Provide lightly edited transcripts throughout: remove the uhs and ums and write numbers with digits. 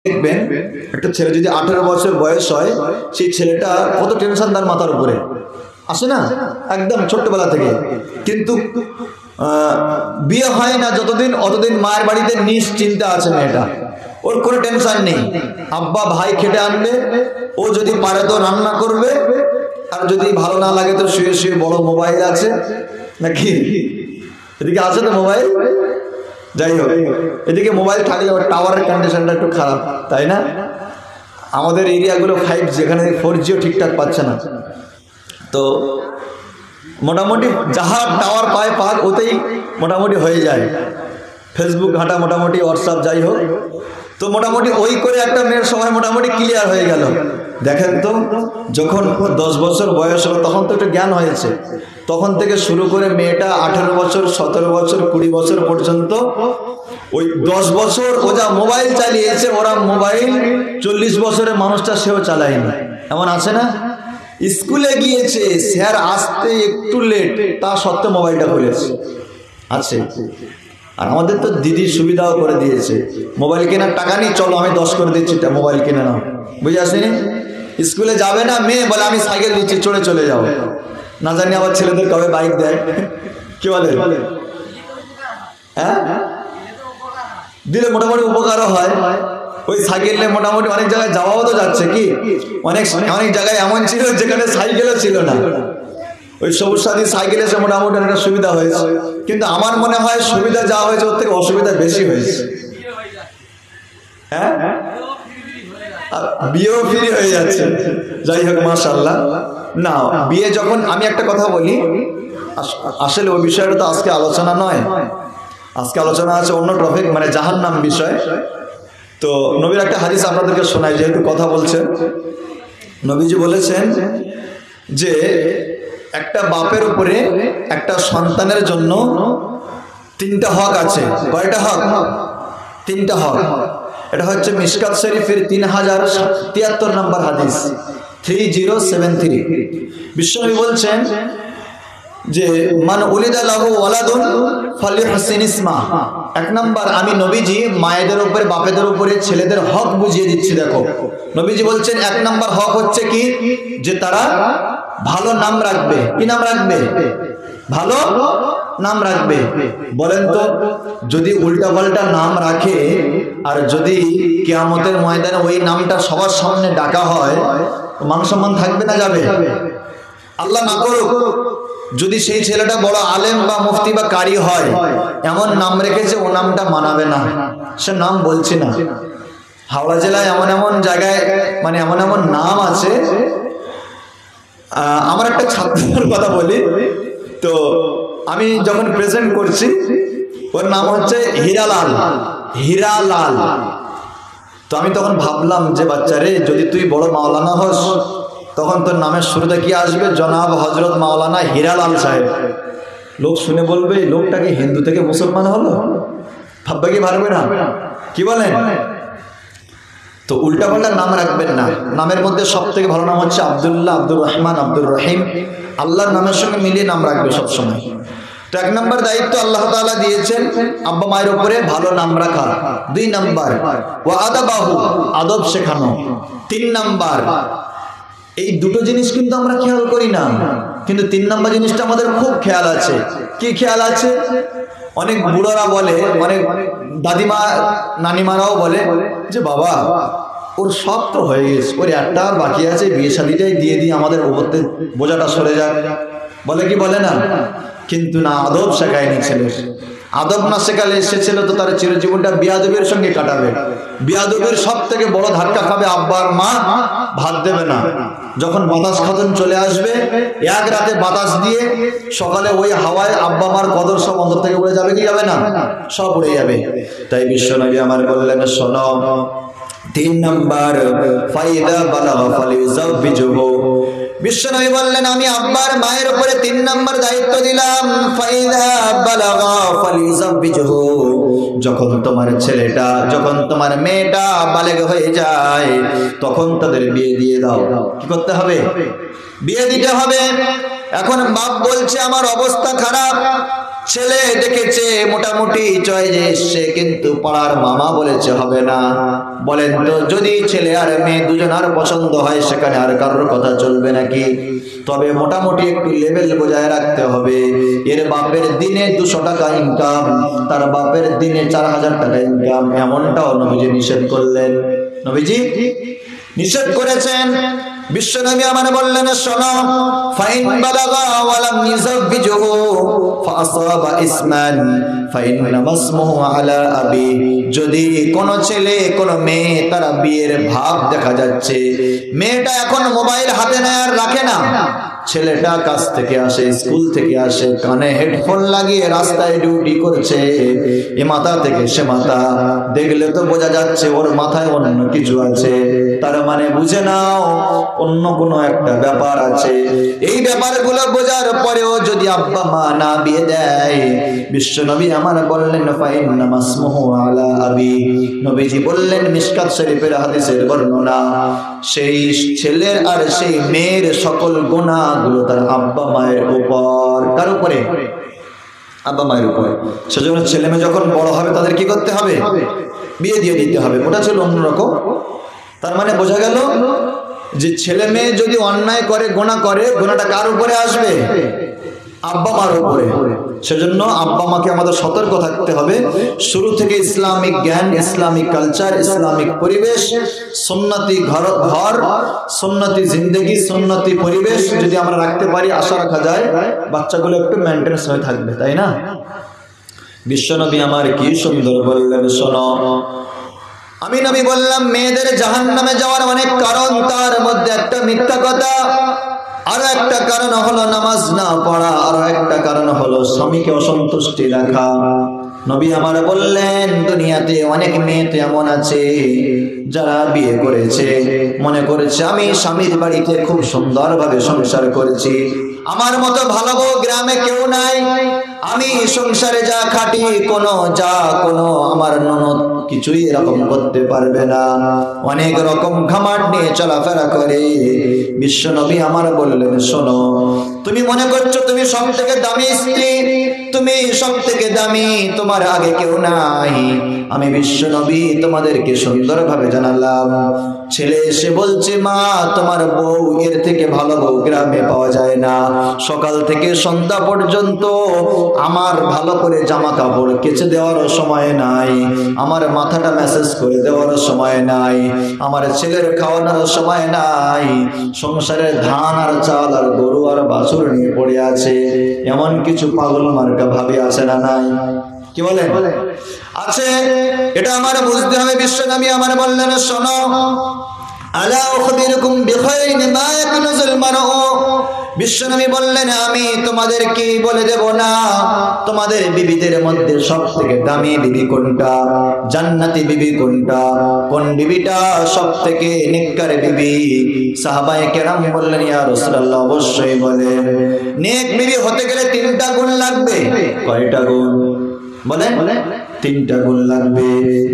দেখবেন একটা ছেলে যদি 18 বছর বয়স হয়, সেই ছেলেটা কত টেনশন তার মাথার উপরে আসে না, একদম ছোট্টবেলা থেকে। কিন্তু বিয়ে হয় না যতদিন, অতদিন মায়ের বাড়িতে নিশ্চিন্তা আছে মেয়েটা, ওর কোনো টেনশন নেই। আব্বা ভাই খেটে আনবে, ও যদি পারে তো রান্না করবে, আর যদি ভালো না লাগে তো শুয়ে শুয়ে বড় মোবাইল আছে নাকি, এদিকে আছে তো মোবাইল, যাই হোক এদিকে মোবাইল থাকলে ওর টাওয়ারের কন্ডিশনটা একটু খারাপ, তাই না? আমাদের এরিয়াগুলো 5G, যেখানে 4Gও ঠিকঠাক পাচ্ছে না। তো মোটামুটি যাহার টাওয়ার পায় পাক, ওতেই মোটামুটি হয়ে যায়, ফেসবুক ঘাটা মোটামুটি, হোয়াটসঅ্যাপ যাই হোক। তো মোটামুটি ওই করে একটা মেয়ের সময় মোটামুটি ক্লিয়ার হয়ে গেল। দেখেন তো, যখন 10 বছর বয়স হলো তখন তো একটা জ্ঞান হয়েছে, তখন থেকে শুরু করে মেয়েটা 18 বছর 17 বছর 20 বছর পর্যন্ত, ওই 10 বছর ও যা মোবাইল চালিয়েছে, ওরা মোবাইল 40 বছরের মানুষটা সেও চালায়নি, এমন আছে না? স্কুলে গিয়েছে, স্যার আসতে একটু লেট, তা সত্ত্বেও মোবাইলটা খুলেছে আছে। আর আমাদের তো দিদির সুবিধাও করে দিয়েছে, মোবাইল কেনার টাকা নেই, চলো আমি 10 করে দিচ্ছি, মোবাইল কিনে নাও, বুঝে আসেনি? স্কুলে যাবে না মেয়ে, বলে আমি সাইকেল দিচ্ছি, চলে যাও। না জানি আবার ছেলেদের কবে বাইক দেয়, কি বলে? হ্যাঁ, দিলে মোটামুটি উপকারও হয়। ওই সাইকেল নিয়ে মোটামুটি অনেক জায়গায় যাওয়াও তো যাচ্ছে, কি অনেক জায়গায় এমন ছিল যেখানে সাইকেলও ছিল না, ওই সবুজ সাথী সাইকেল এসে মোটামুটি একটা সুবিধা হয়েছে। কিন্তু আমার মনে হয় সুবিধা যা হয়েছে ওর থেকে অসুবিধা বেশি হয়েছে। হ্যাঁ, বিয়েও ফ্রি হয়ে যাচ্ছে, যাই হোক মাশাআল্লাহ। না, বিয়ে যখন, আমি একটা কথা বলি, আসলে ওই বিষয়টা তো আজকে আলোচনা নয়, আজকে আলোচনা আছে অন্য টপিক, মানে জাহান্নাম বিষয়। তো নবীর একটা হাদিস আপনাদেরকে শোনাই, যেহেতু কথা বলছেন। নবীজি বলেছেন যে একটা বাপের উপরে একটা সন্তানের জন্য 3টা হক আছে। কয়টা হক? 3টা হক। এটা হচ্ছে মিশকাত শরীফের 3073 নম্বর হাদিস, 3073। বিশ্বনবী বলছেন যে মান উলিদা লাহু ওয়ালাদুন ফালিহসিন ইসমা। 1 নাম্বার, আমি নবীজি মায়েদের উপরে, বাপেদের উপরে ছেলেদের হক বুঝিয়ে দিচ্ছি। দেখো, নবীজি বলছেন 1 নাম্বার হক হচ্ছে কি, যে তারা ভালো নাম রাখবে। কি নাম রাখবে? ভালো নাম রাখবে। বলেন তো, যদি উল্টাপাল্টা নাম রাখে, আর যদি কিয়ামতের ময়দানে ওই নামটা সবার সামনে ডাকা হয়, মান সম্মান থাকবে না যাবে? আল্লাহ না করুক, যদি সেই ছেলেটা বড় আলেম বা মুফতি বা কারি হয়, এমন নাম রেখেছে ও নামটা মানাবে না, সে নাম বলছি না। হাওড়া জেলায় এমন এমন জায়গায়, মানে এমন এমন নাম আছে। আমার একটা ছাত্রের কথা বলি, তো আমি যখন প্রেজেন্ট করছি, ওর নাম হচ্ছে হীরালাল। হীরালাল। তো আমি তখন ভাবলাম যে বাচ্চারে, যদি তুই বড় মাওলানা হস, তখন তোর নামের শুরুতে কি আসবে? জনাব হজরত মাওলানা হীরালাল সাহেব। লোক শুনে বলবে লোকটাকে হিন্দু থেকে মুসলমান হলো, ভাববে কি পারবে না? কি বলেন? তো উল্টাপাল্টা নাম রাখবেন না। নামের মধ্যে সব থেকে ভালো নাম হচ্ছে আব্দুল্লাহ, আব্দুর রহমান, আব্দুর রহিম। আল্লাহর নামের সঙ্গে মিলিয়ে নাম রাখবে সবসময়। তো 1 নম্বর দায়িত্ব আল্লাহ তাআলা দিয়েছেন আব্বা মায়ের উপরে ভালো নাম রাখা। 2 নম্বর ওয়া আদাবাহু, আদব শেখানো। 3 নম্বর, এই দুটো জিনিস কিন্তু আমরা খেয়াল করি না, কিন্তু 3 নম্বর জিনিসটা আমাদের খুব খেয়াল আছে। কি খেয়াল আছে? অনেক বুড়োরা বলে, অনেক দাদিমা নানিমারাও বলে যে বাবা ওর সব তো হয়ে গেছে, ওর একটা বাকি আছে, বিয়ে শাদীটাই দিয়ে দিই, আমাদের উপরতে বোঝাটা সরে যাক। বলে কি বলে না? কিন্তু না, আদব শেখায়নি ছেলে। আদব না শেখালে সে ছেলে তো তার চিরজীবনটা বিয়াদবের সঙ্গে কাটাবে। বিয়াদবের সব থেকে বড় ধাক্কা খাবে আব্বার মা, ভাত দেবে না। যখন বাতাস খাতুন চলে আসবে, 1 রাতে বাতাস দিয়ে সকালে ওই হাওয়ায় আব্বা মার কদর সব অন্তর থেকে উড়ে যাবে কি যাবে না? সব উড়ে যাবে। তাই বিশ্বনবী আমার বললেন, শোনো, 3 নম্বর, ফাইদা বালাগা ফালিউযাওবিজুহু। বিশ্বনবী বললেন, আমি আব্বার মায়ের উপরে 3 নম্বর দায়িত্ব দিলাম, ফাইদা বালাগা ফালিউযাওবিজুহু। যখন তোমার ছেলেটা, যখন তোমার মেয়েটা বালেগ হয়ে যায়, তখন তাদের বিয়ে দিয়ে দাও। কি করতে হবে? বিয়ে দিতে হবে। এখন বাপ বলছে আমার অবস্থা খারাপ, ছেলে দেখেছে মোটামুটি চয়েজে এসছে, কিন্তু পাড়ার মামা বলেছে হবে না। বলেন তো, যদি ছেলে আর মেয়ে দুজনার পছন্দ হয়, সেখানে আর কারোর কথা চলবে নাকি? তবে মোটামুটি একটু লেভেল বজায় রাখতে হবে। এর বাপের দিনে 200 টাকা ইনকাম, তার বাপের দিনে 4000 টাকা ইনকাম, এমনটাও নবীজি নিষেধ করলেন। নবীজি নিষেধ করেছেন। বিশ্বনবী আমার বললেন, শোনো, ফাইন বালাগা ওয়া লাম ইউযাব্বিজুহু ফাআসাবা ইসমান ফাইন্নামা ইসমুহু আলা আবি। যদি কোন ছেলে কোন মেয়ে তারা বিয়ের ভাব দেখা যাচ্ছে, মেয়েটা এখন মোবাইল হাতে নেয় আর রাখে না, ছেলেটা কাজ থেকে আসে, স্কুল থেকে আসে, কানে হেডফোন লাগিয়ে রাস্তায় ডিউটি করছে, এ মাথা থেকে সে মাথা, দেখলে তো বোঝা যাচ্ছে ওর মাথায় অন্য কিছু আছে। তার মানে বুঝে নাও অন্য কোনো একটা ব্যাপার আছে। এই ব্যাপারগুলো বোঝার পরেও যদি আব্বা মা না বিয়ে দেয়, বিশ্বনবী আমার বললেন ফাইন্নামা ইসমুহু আলা আবি। নবীজি বললেন, মিশকাত শরীফের হাদিসের বর্ণনা, সেই ছেলের আর সেই মেয়ের সকল গুনাহগুলো তার আব্বা মায়ের উপর। কার উপরে? আব্বা মায়ের উপর। সেজন্য ছেলে মেয়ে যখন বড় হবে তাদের কি করতে হবে? বিয়ে দিয়ে দিতে হবে। ওটা ছিল অন্যরকম। তার মানে বোঝা গেল যে ছেলে মেয়ে যদি অন্যায় করে, গুনাহ করে, গুনাহটা কার উপরে আসবে? আব্বা মার উপরে। সেজন্য আব্বা মাকে আমাদের সতর্ক থাকতে হবে। শুরু থেকে ইসলামিক জ্ঞান, ইসলামিক কালচার, ইসলামিক পরিবেশ, সুন্নতি ঘর, সুন্নতি জিন্দেগি, সুন্নতি পরিবেশ যদি আমরা রাখতে পারি, আশা রাখা যায় বাচ্চাগুলো একটু মেইনটেনেন্স হয়ে থাকবে, তাই না? বিশ্বনবী আমার কি সুন্দর বললেন, শোনো, আমি নবী বললাম মেয়েদের জাহান্নামে যাওয়ার অনেক কারণ, তার মধ্যে একটা মিথ্যা কথা, আরো একটা কারণ হলো নামাজ না পড়া, আরো একটা কারণ হলো স্বামীকে অসন্তুষ্টি রাখা। নবী আমার বললেন, দুনিয়াতে অনেক মেয়ে এমন আছে যারা বিয়ে করেছে, মনে করেছে আমি স্বামীর বাড়িতে খুব সুন্দরভাবে সংসার করেছি, আমার মতো ভালো বউ গ্রামে কেউ নাই, আমি সংসারে যা খাটি কোনো আমার ননদ কিছুই এরকম করতে পারবে না, অনেক রকম ঘামাট নিয়ে চলাফেরা করে। বিশ্বনবী আমার বললেন, শোনো, তুমি মনে করছো তুমি সব থেকে দামি স্ত্রী, তুমি সব থেকে দামি, তোমার আগে কেউ নাই। আমি বিশ্বনবী তোমাদেরকে সুন্দরভাবে জানালাম। ছেলে এসে বলছে, মা তোমার বউ এর থেকে ভালো বউ গ্রামে পাওয়া যায় না, সকাল থেকে সন্ধ্যা পর্যন্ত আমার ভালো করে জামা কাপড় কেচে দেওয়ার সময় নাই, আমার মাথাটা ম্যাসেজ করে দেওয়ার সময় নাই, আমার ছেলের খাওয়ানোর সময় নাই, সংসারের ধান আর চাল আর গরু আর বাছুর নিয়ে পড়ে আছে। এমন কিছু পাগল মার্কা ভাবে আছে না নাই? কি বলেন? আছে। এটা আমার বুঝতে হবে। বিশ্বনবী আমার বললেন, শোনো, আলা উখবিরুকুম বিখাইরিন মা ইয়াকুনুজুল মারউ। বিশ্বনবী বললেন, আমি তোমাদেরকে বলে দেব না তোমাদের বিবিদের মধ্যে সবথেকে দামি বিবি কোনটা, জান্নাতি বিবি কোনটা, কোন বিবিটা সবথেকে নেককার বিবি? সাহাবায়ে কেরাম বললেন, ইয়া রাসূলুল্লাহ, অবশ্যই বলেন। নেক বিবি হতে গেলে 3টা গুণ লাগবে। কয়টা গুণ বলেন? 3টা গুণ লাগবে।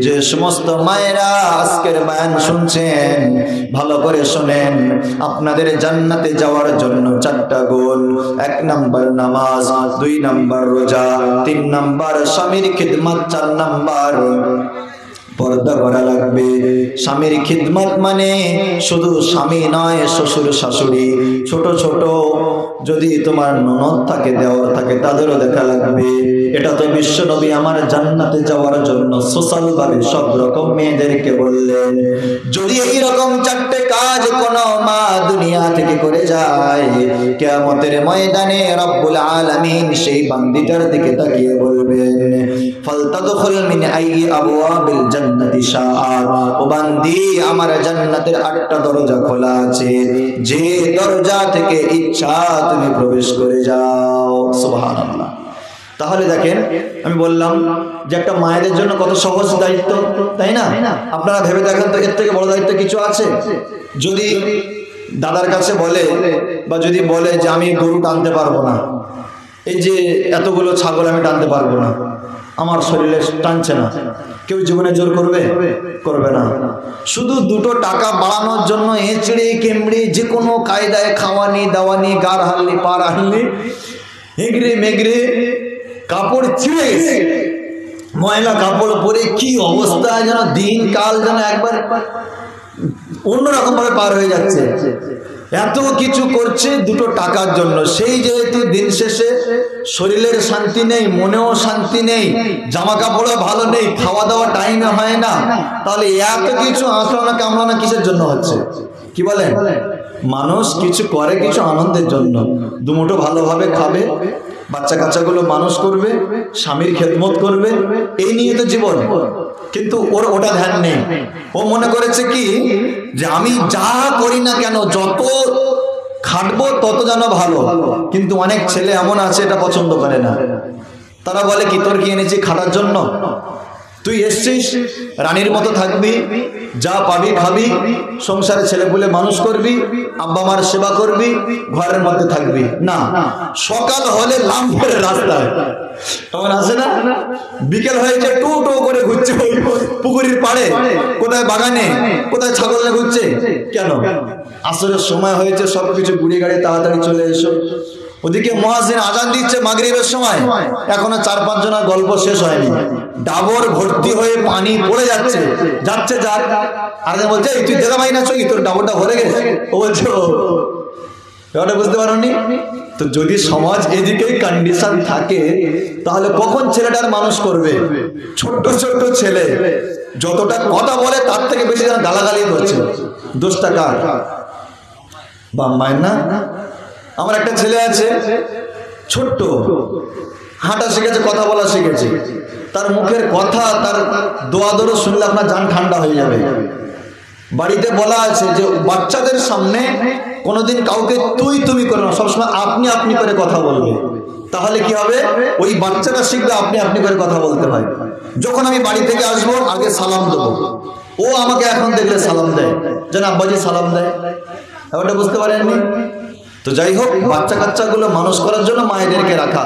যে সমস্ত মায়েরা আজকের বয়ান শুনছেন, ভালো করে শুনেন, আপনাদের জান্নাতে যাওয়ার জন্য 4টা গুণ। 1 নাম্বার নামাজ, 2 নাম্বার রোজা, 3 নাম্বার স্বামীর খিদমত, 4 নাম্বার পর্দা করা লাগবে। স্বামীর খিদমত মানে শুধু স্বামী নয়, শ্বশুর শাশুড়ি, ছোট ছোট যদি তোমার ননদ থাকে, দেওয়ার থাকে, তাদেরও দেখা লাগবে। এটা তো বিশ্বনবী আমার জান্নাতে যাওয়ার জন্য সোশ্যাল ভাবে সব রকম মেয়েদেরকে বললেন। যদি এই রকম 4টে কাজ কোন মা দুনিয়া থেকে করে যায়, কিয়ামতের ময়দানে রব্বুল আলামিন সেই বান্দিটার দিকে তাকিয়ে বলবেন, ফালতাদখুল মিন আইয়ি আবওয়াবিল জান্নাতি শাআত। ও বান্দি, আমার জান্নাতের 8টা দরজা খোলা আছে, যে দরজা থেকে ইচ্ছা তুমি প্রবেশ করে যাও। সুবহানাল্লাহ। তাহলে দেখেন, আমি বললাম যে একটা মায়েদের জন্য কত সহজ দায়িত্ব, তাই না? আপনারা ভেবে দেখেন তো, এর থেকে বড় দায়িত্ব কিছু আছে? যদি দাদার কাছে বলে বা যদি বলে যে আমি গরু টানতে পারবো না, এই যে এতগুলো ছাগল আমি টানতে পারবো না, আমার শরীরে টানছে না, কেউ জীবনে জোর করবে? করবে না। শুধু 2টো টাকা বাড়ানোর জন্য এঁচড়ে কেমড়ে যে কোনো কায়দায় খাওয়ানি দাওয়ানি, গার হালনি পার হালনি, হেগড়ে মেগড়ে কাপড় ছিঁড়ে গেছে, ময়লা কাপড় পরে কি অবস্থা, যেন দিন কাল যেন একবার অন্যরকম ভাবে পার হয়ে যাচ্ছে। এত কিছু করছে দুটো টাকার জন্য। সেই যেহেতু দিন শেষে শরীরের শান্তি নেই, মনেও শান্তি নেই, জামা কাপড়ও ভালো নেই, খাওয়া দাওয়া টাইমে হয় না, তাহলে এত কিছু আঁচড়ানো কামড়ানো কিসের জন্য হচ্ছে? কি বলেন? মানুষ কিছু করে কিছু আনন্দের জন্য, দুমুঠো ভালোভাবে খাবে, বাচ্চা কাচ্চাগুলো মানুষ করবে, স্বামীর খেদমত করবে, এই নিয়ে তো জীবন। কিন্তু ওর ওটা ধ্যান নেই। ও মনে করেছে কি যে আমি যা করি না কেন, যত খাটবো তত যেন ভালো। কিন্তু অনেক ছেলে এমন আছে এটা পছন্দ করে না। তারা বলে কি, তোর কি এনেছি খাটার জন্য? তুই এসছিস রানীর মতো থাকবি, যা পাবি খাবি, সংসারে ছেলেপুলে মানুষ করবি, আব্বা মার সেবা করবি, ঘরের মধ্যে থাকবি না। সকাল হলে লাম্পের রাস্তায় তখন আসে না, বিকেল হয়েছে টু টু করে ঘুরছে পুকুরের পাড়ে, কোথায় বাগানে, কোথায় ছাগল ঘুরছে। কেন? আসরের সময় হয়েছে, সবকিছু গুড়ি গাড়ি তাড়াতাড়ি চলে এসো। ওদিকে মুয়াজ্জিন আজান দিচ্ছে মাগরিবের সময়, এখনো 4-5 জনের গল্প শেষ হয়নি, ডাবর ভর্তি হয়ে পানি পড়ে যাচ্ছে যাচ্ছে যার। আর বলছে তুই দেখা পাই না, চোখি তোর ডাবরটা ভরে গেছে। ও বলছে ওটা বুঝতে পারোনি তো? যদি সমাজ এদিকেই কন্ডিশন থাকে তাহলে কখন ছেলেটার মানুষ করবে? ছোট্ট ছোট্ট ছেলে যতটা কথা বলে তার থেকে বেশি গালাগালি করছে। দোষটা কার? বাপ মায়ের না? আমার একটা ছেলে আছে, ছোট্ট, হাঁটা শিখেছে, কথা বলা শিখেছে, তার মুখের কথা, তার দোয়া দরুদ শুনলে আপনার জান ঠান্ডা হয়ে যাবে। বাড়িতে বলা আছে যে বাচ্চাদের সামনে কোনোদিন কাউকে তুই তুমি করো না, সবসময় আপনি আপনি করে কথা বলবে। তাহলে কি হবে? ওই বাচ্চাটা শিখবে আপনি আপনি করে কথা বলতে হয়। যখন আমি বাড়ি থেকে আসবো আগে সালাম দেবো, ও আমাকে এখন দেখলে সালাম দেয়, যেন আব্বাজি সালাম দেয়। ওটা বুঝতে পারেননি তো? যাই হোক, বাচ্চা কাচ্চাগুলো মানুষ করার জন্য মায়েদেরকে রাখা।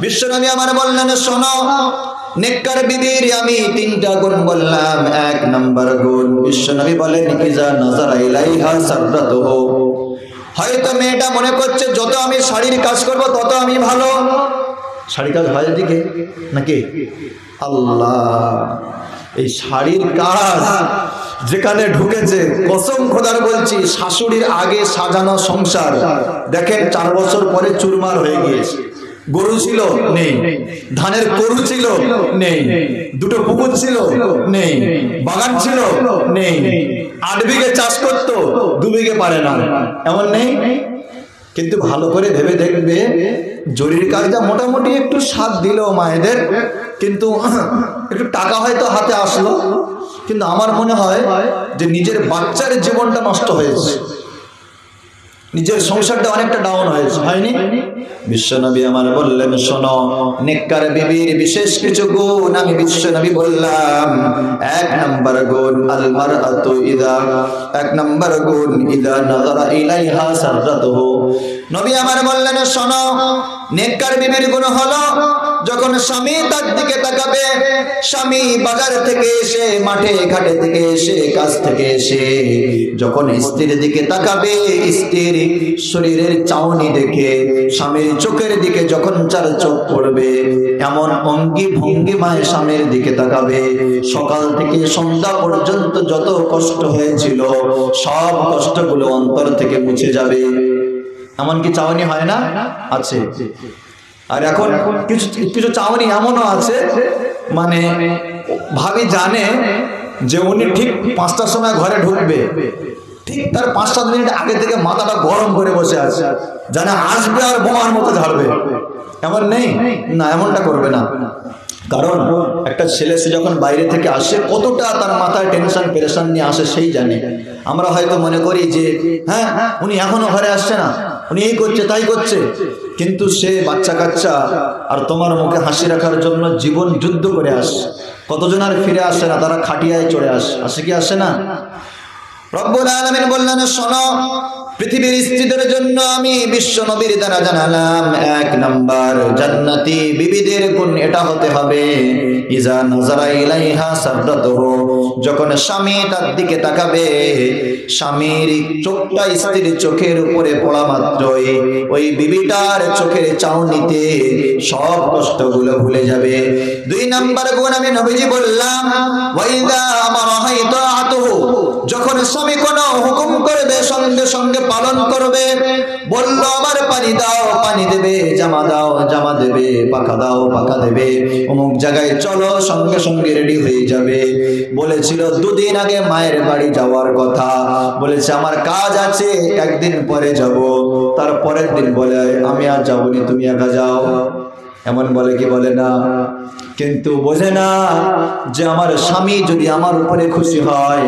বিশ্বনবী আমার বললেন, শোনো, নেককার বিবির আমি 3টা গুণ বললাম। 1 নম্বর গুণ, বিশ্বনবী বলেন, ইজা নাযারা ইলাইহা সাররাতুহু। হয়তো মেয়েটা মনে করছে যত আমি শাড়ির কাজ করব তত আমি ভালো। শাড়ির কাজ হয় দিকে নাকি? আল্লাহ, এই শাড়ির কাজ যেখানে ঢুকেছে, কসম খোদার বলছি, শাশুড়ির আগে সাজানো সংসার দেখেন 4 বছর পরে চুরমার হয়ে গিয়েছে। গরু ছিল নেই, ধানের গরু ছিল নেই, 2টো পুকুর ছিল নেই, বাগান ছিল নেই, 8 বিঘে চাষ করতো, 2 বিঘে পারে না, এমন নেই। কিন্তু ভালো করে ভেবে দেখবে, জরির কাজটা মোটামুটি একটু সাথ দিল মায়েদের, কিন্তু একটু টাকা হয়তো হাতে আসলো, কিন্তু আমার মনে হয় যে নিজের বাচ্চার জীবনটা নষ্ট হয়েছে, নিজের সংসারটা অনেকটা ডাউন হয়েছে, হয়নি? বিশ্বনবী আমার বললেন, শোনো, নেককার বিবির বিশেষ কিছু গুণ আমি বিশ্বনবী বললাম। 1 নম্বর গুণ, আল মারআতু ইযা, 1 নম্বর গুণ, ইযা নাযারা ইলাইহা সাররাতুহু। নবী আমার বললেন, শোনো, নেককার বিবির গুণ হলো যখন স্বামী তার দিকে তাকাবে, স্বামী বাজার থেকে এসে, মাঠে ঘাটে থেকে এসে, কাজ থেকে এসে যখন স্ত্রীর দিকে তাকাবে, স্ত্রীর শরীরের চাউনি দেখে স্বামীর চোখের দিকে যখন 4 চোখ পড়বে, এমন অঙ্গি ভঙ্গিমায় স্বামীর দিকে তাকাবে, সকাল থেকে সন্ধ্যা পর্যন্ত যত কষ্ট হয়েছিল সব কষ্টগুলো অন্তর থেকে মুছে যাবে। এমনকি চাউনি হয় না? আছে। আর এখন কিছু কিছু চাউনি এমনও আছে, মানে ভাবি জানে যে উনি ঠিক 5টার সময় ঘরে ঢুকবে, ঠিক তার 5-7 মিনিট আগে থেকে মাথাটা গরম করে বসে আছে, জানে আসবে আর বোমার মতো ঝাড়বে। এমন নেই না, এমনটা করবে না। কারণ একটা ছেলে সে যখন বাইরে থেকে আসে কতটা তার মাথায় টেনশন পেরেশান নিয়ে আসে সেই জানে। আমরা হয়তো মনে করি যে হ্যাঁ, উনি এখনো ঘরে আসছে না, উনি এই করছে তাই করছে, কিন্তু সে বাচ্চা কাচ্চা আর তোমার মুখে হাসি রাখার জন্য জীবন যুদ্ধ করে আসে। কতজন আর ফিরে আসে না, তারা খাটিয়ায় চড়ে আসে কি আসে না? রব্বুল আলামিন বললেন, শোনো, পৃথিবীর স্ত্রীদের জন্য আমি বিশ্ব নবীর দ্বারা জানালাম 1 নম্বর জান্নাতি বিবিদের গুণ এটা হতে হবে, ইজা নাযারা ইলাইহা সাররাতুহু, যখন স্বামী তার দিকে তাকাবে, স্বামীর চোখটা স্ত্রীর চোখের উপরে পড়া মাত্রই ওই বিবিটার চোখের চাউনিতে সব কষ্টগুলো ভুলে যাবে। 2 নাম্বার গুণ আমি নবীজি বললাম, ওয়াইদা আমারা হাইতাতুহু, যখন স্বামী কোনো হুকুম করবে সঙ্গে সঙ্গে পালন করবে। বললো আবার পানি দাও, পানি দেবে, জামা দাও, জামা দেবে, পাখা দাও, পাখা দেবে, অমুক জায়গায় চলো, সঙ্গে সঙ্গে রেডি হয়ে যাবে। বলেছিল 2 দিন আগে মায়ের বাড়ি যাওয়ার কথা, বলেছে আমার কাজ আছে, 1 দিন পরে যাব। তারপরের দিন বলে আমি আর যাবনি, তুমি একা যাও। এমন বলে কি বলে না? কিন্তু বোঝে না যে আমার স্বামী যদি আমার উপরে খুশি হয়,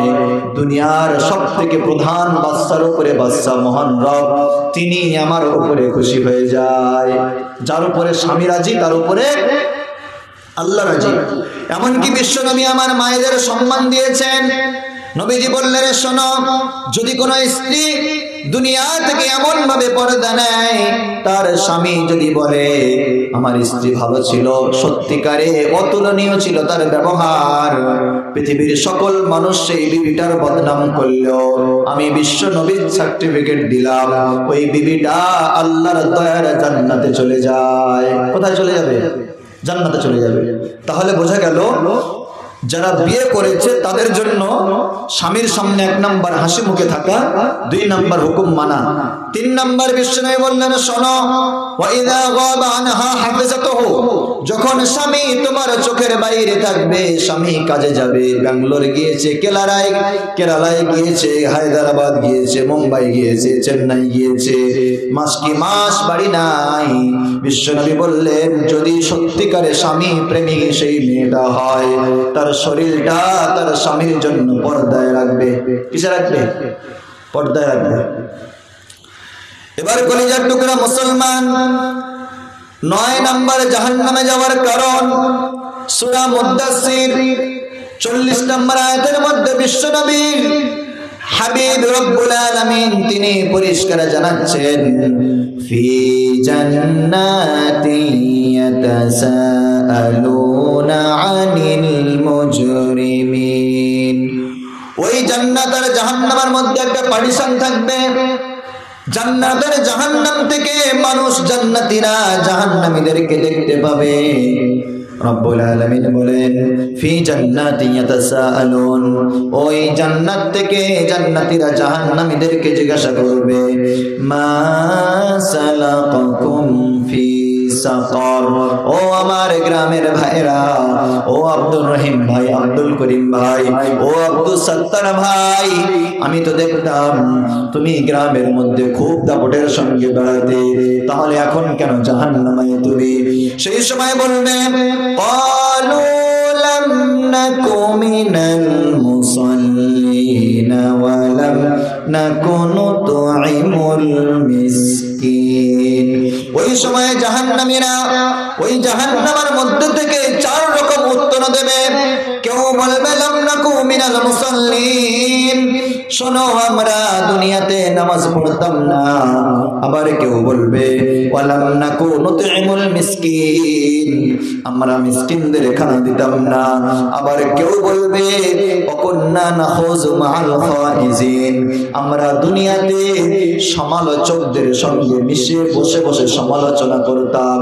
দুনিয়ার সব থেকে প্রধান বাদশার উপরে বাদশা মহান রব, তিনি আমার উপরে খুশি হয়ে যায়। যার উপরে স্বামী রাজি তার উপরে আল্লাহ রাজি। এমনকি বিশ্বনবী আমার মায়েদের সম্মান দিয়েছেন। নবীজি বললেন, শোনো, যদি কোনো স্ত্রী দুনিয়া থেকে এমন ভাবে পর্দা নেয়, তার স্বামী যদি বলে আমার স্ত্রী ভালো ছিল, সত্যিকারে অতুলনীয় ছিল তার ব্যবহার, পৃথিবীর সকল মানুষ সেই বিবিটার বদনাম করলো, আমি বিশ্ব নবীর সার্টিফিকেট দিলাম, ওই বিবিটা আল্লাহর দয়ার জান্নাতে চলে যায়। কোথায় চলে যাবে? জান্নাতে চলে যাবে। তাহলে বোঝা গেল যারা বিয়ে করেছে তাদের জন্য স্বামীর সামনে 1 নাম্বার হাসি মুখে থাকা, 2 নাম্বার হুকুম মানা, 3 নাম্বার বিশ্বনবী বললেন, শোনো, ওয়াইদা গাবা আনহা হাফিজাতুহু, যখন স্বামী তোমার চোখের বাইরে থাকবে, স্বামী কাজে যাবে, ব্যাঙ্গালোর গিয়েছে, কেরালায় গিয়েছে, হায়দ্রাবাদ গিয়েছে, মুম্বাই গিয়েছে, চেন্নাই গিয়েছে, মাস বাড়ি নাই, বিশ্বনবী বললেন যদি সত্যিকারে স্বামী প্রেমী সেই মেয়েটা হয়, তার শরীরটা তার স্বামীর জন্য পর্দায় রাখবে। কিসে রাখবে? পর্দায় রাখবে। এবার কলিজার টুকরা মুসলমান, 9 নাম্বার জাহান্নামে যাওয়ার কারণ, সূরা মুদ্দাসসির 40 নম্বর আয়াতের মধ্যে বিশ্বনবী হাবিব রব্বুল আলামিন তিনি পরিষ্কার জানাচ্ছেন, ফি জান্নাতি ইয়াতাসাআলুনা আনিল মুজরিমিন, ওই জান্নাত আর জাহান্নামের মধ্যে একটা পার্টিশন থাকবে। জান্নাত আর জাহান্নাম থেকে মানুষ জান্নাতীরা জাহান্নামীদেরকে দেখতে পাবে। রব্বুল আলামিন বলেন, ফি জান্নাতি ইয়াতাসাআলুন, ওই জান্নাত থেকে জান্নাতীরা জাহান্নামীদেরকে জিজ্ঞাসা করবে, মা সালাকাকুম ফি সাকার, ও আমার গ্রামের ভাইরা, ও আব্দুর রহিম ভাই, আব্দুল করিম ভাই, ও আব্দুল সত্তার ভাই, আমি তো দেখতাম তুমি গ্রামের মধ্যে খুব দাপটের সঙ্গে বেড়াতে, তাহলে এখন কেন জাহান্নামে তুমি? সেই সময় বলবে, ক্বালু লাম নাকু মিনাল মুসাল্লিন ওয়া লাম নাকু নুতঈমুল মিসকিন। ওই সময় জাহান্নামীরা ওই জাহান্নামের মধ্যে থেকে 4 রকম উত্তর দেবে। কেউ বলবে লাম নাকু মিনাল মুসাল্লিন, শোনো আমরা দুনিয়াতে নামাজ পড়তাম না। আবার কেউ বলবে ওয়ালাম নাকু নুতঈমুল মিসকিন, আমরা মিসকিনদের খানা দিতাম না। আবার কেউ বলবে ওয়াকুন্না নাখুযু মাআল খাইজিন, আমরা দুনিয়াতে সমালোচকদের সঙ্গে মিশে বসে বসে সমালোচনা করতাম।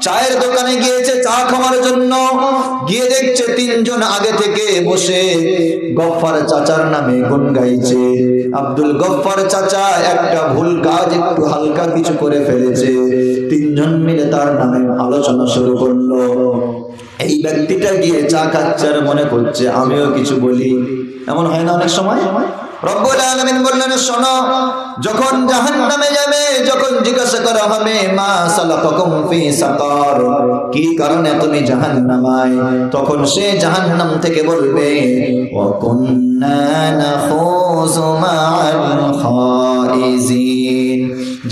চায়ের দোকানে গিয়েছে চা খাওয়ার জন্য, গিয়ে দেখছে 3 জন আগে থেকে বসে গফফার চাচার নামে গুণ গাইছে। আব্দুল গফফার চাচা একটা ভুল কাজ, একটু হালকা কিছু করে ফেলেছে, 3 জন মিলে তার নামে আলোচনা শুরু করলো। এই ব্যক্তিটা গিয়ে চা খাচ্ছে আর মনে করছে আমিও কিছু বলি। এমন হয় না অনেক সময়? রব্বুল আলামিন বললেন, শোনো, যখন জাহান্নামে যাবে, যখন জিজ্ঞাসা করা হবে মা সালাকাকুম ফি সাকার, কি কারণে তুমি জাহান্নামায়, তখন সে জাহান্নাম থেকে বলবে ওয়া কুন্না নাখুযু মাআল খাইজিন,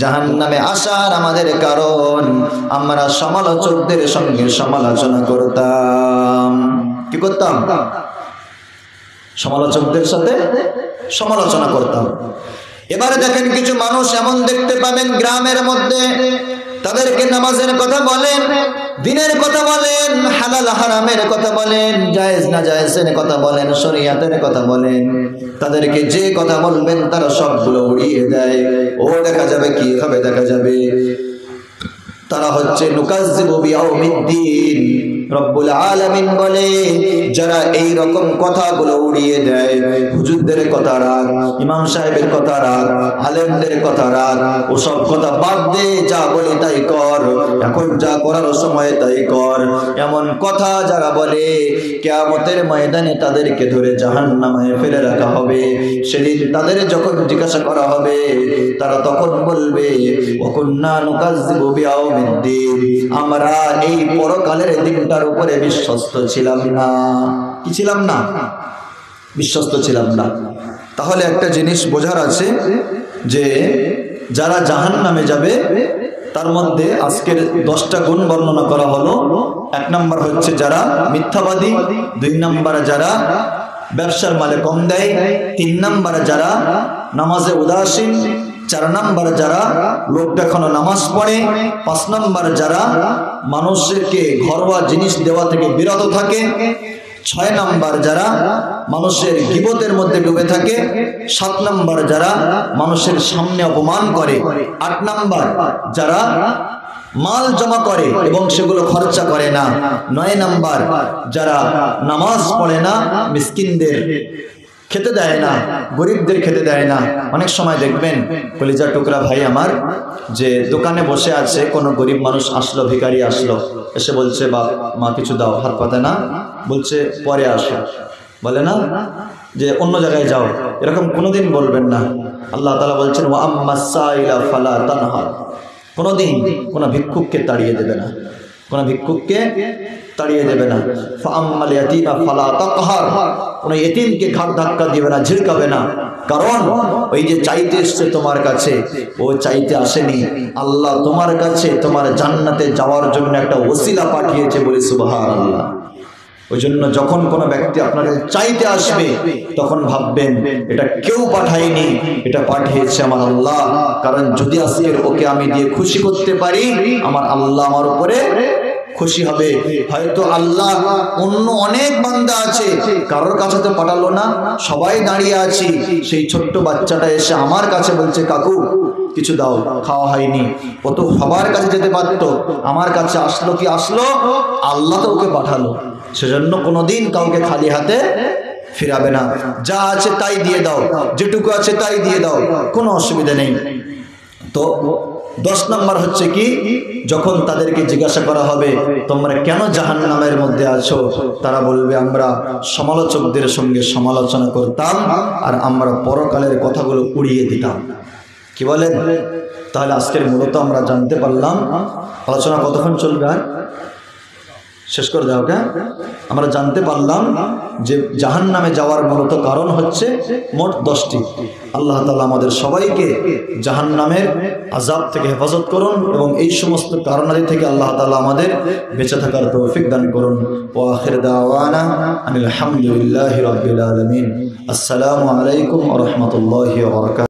জাহান্নামে আসার আমাদের কারণ আমরা সমালোচকদের সঙ্গে সমালোচনা করতাম। কি করতাম? সমালোচকদের সাথে সমালোচনা করতাম। এবারে দেখেন কিছু মানুষ এমন দেখতে পাবেন গ্রামের মধ্যে, তাদেরকে নামাজের কথা বলেন, দিনের কথা বলেন, হালাল হারামের কথা বলেন, জায়েজ না জায়েজের কথা বলেন, শরীয়তের কথা বলেন, তাদেরকে যে কথা বলবেন তারা সবগুলো উড়িয়ে দেয়। ও দেখা যাবে কি হবে, দেখা যাবে তারা হচ্ছে নুকাজ্জিবু বিয়াউমিদ্দিন। রব্বুল আলামিন বলে যারা এই রকম কথাগুলো উড়িয়ে দেয়, হুজুরদের কথা রাখ, ইমাম সাহেবের কথা রাখ, আলেমদের কথা রাখ, ওসব কথা বাদ দে, যা বলি তাই কর, এখন যা করার সময় তাই কর, এমন কথা যারা বলে কিয়ামতের ময়দানে তাদেরকে ধরে জাহান্নামে ফেলে রাখা হবে। সেদিন তাদের যখন জিজ্ঞাসা করা হবে তারা তখন বলবে ওয়াকুন্না নুকাজ্জিবু বিয়াউমিদ্দিন, আমরা এই পরকালের দিনটার উপরে বিশ্বস্ত ছিলাম না। কি ছিলাম না? বিশ্বস্ত ছিলাম না। তাহলে একটা জিনিস বোঝার আছে যে যারা জাহান্নামে যাবে তার মধ্যে আজকের 10টা গুণ বর্ণনা করা হলো। 1 নম্বর হচ্ছে যারা মিথ্যাবাদী, 2 নম্বর যারা ব্যবসার মালে কম দেয়, 3 নম্বর যারা নামাজে উদাসীন, 4 নম্বর যারা লোক দেখানো নামাজ পড়ে, 5 নম্বর যারা মানুষকে ঘরোয়া জিনিস দেওয়া থেকে বিরত থাকে, 6 নম্বর যারা মানুষের গীবতের মধ্যে ডুবে থাকে, 7 নম্বর যারা মানুষের সামনে অপমান করে, 8 নম্বর যারা মাল জমা করে এবং সেগুলো খরচা করে না, 9 নম্বর যারা নামাজ পড়ে না, মিসকিনদের খেতে দেয় না, গরিবদের খেতে দেয় না। অনেক সময় দেখবেন কলিজার টুকরা ভাই আমার যে দোকানে বসে আছে, কোনো গরিব মানুষ আসলো, ভিখারি আসলো, এসে বলছে বাপ মা কিছু দাও, হাত পাতে না, বলছে পরে আসো, বলে না যে অন্য জায়গায় যাও, এরকম কোনোদিন বলবেন না। আল্লাহ তাআলা বলছেন ওয়া আম্মাস সাইলা ফালা তানহার, কোনোদিন কোনো ভিক্ষুককে তাড়িয়ে দেবে না, কোনো ভিক্ষুককে তাড়িয়ে দেবে না। ফাআম্মাল ইয়াতীমা ফালা তাকহার, কোনো এতিমকে ঘাট ধাক্কা দিবে না, ঝিড়কাবে না। কারণ ওই যে চাইতে এসছে তোমার কাছে, ও চাইতে আসেনি, আল্লাহ তোমার কাছে তোমার জান্নাতে যাওয়ার জন্য একটা ওসিলা পাঠিয়েছে, বলে সুবহানাল্লাহ। ওই জন্য যখন কোনো ব্যক্তি আপনার কাছে চাইতে আসবে তখন ভাববেন এটা কেউ পাঠায়নি, এটা পাঠিয়েছে আমার আল্লাহ। কারণ যদি আজকের ওকে আমি দিয়ে খুশি করতে পারি, আমার আল্লাহ আমার উপরে খুশি হবে। হয়তো আল্লাহ অন্য অনেক বান্দা আছে, কারোর কাছে তো পাঠালো না, সবাই দাঁড়িয়ে আছি, সেই ছোট্ট বাচ্চাটা এসে আমার কাছে বলছে কাকু কিছু দাও, খাওয়া হয়নি, ও তো সবার কাছে যেতে পারতো, আমার কাছে আসলো কি আসলো, আল্লাহ তো ওকে পাঠালো। সেজন্য কোনোদিন কাউকে খালি হাতে ফিরাবে না, যা আছে তাই দিয়ে দাও, যেটুকু আছে তাই দিয়ে দাও, কোনো অসুবিধা নেই। তো 10 নম্বর হচ্ছে কি, যখন তাদেরকে জিজ্ঞাসা করা হবে তোমরা কেন জাহান্নামের মধ্যে আছো, তারা বলবে আমরা সমালোচকদের সঙ্গে সমালোচনা করতাম আর আমরা পরকালের কথাগুলো উড়িয়ে দিতাম। কি বলেন? তাহলে আজকের মূলত আমরা জানতে পারলাম, আলোচনা কতক্ষণ চলবে আর শেষ করে দাও, ওকে? আমরা জানতে পারলাম যে জাহান্নামে যাওয়ার মূলত কারণ হচ্ছে মোট 10টি। আল্লাহ তাআলা আমাদের সবাইকে জাহান্নামের আযাব থেকে হেফাজত করুন এবং এই সমস্ত কারণাদি থেকে আল্লাহ তাআলা আমাদের বেঁচে থাকার তৌফিক দান করুন। ওয়া আখির দাওয়ানা আনিল হামদুলিল্লাহি রাব্বিল আলামিন। আসসালামু আলাইকুম ওয়া রাহমাতুল্লাহি ওয়া বারাকাতুহু।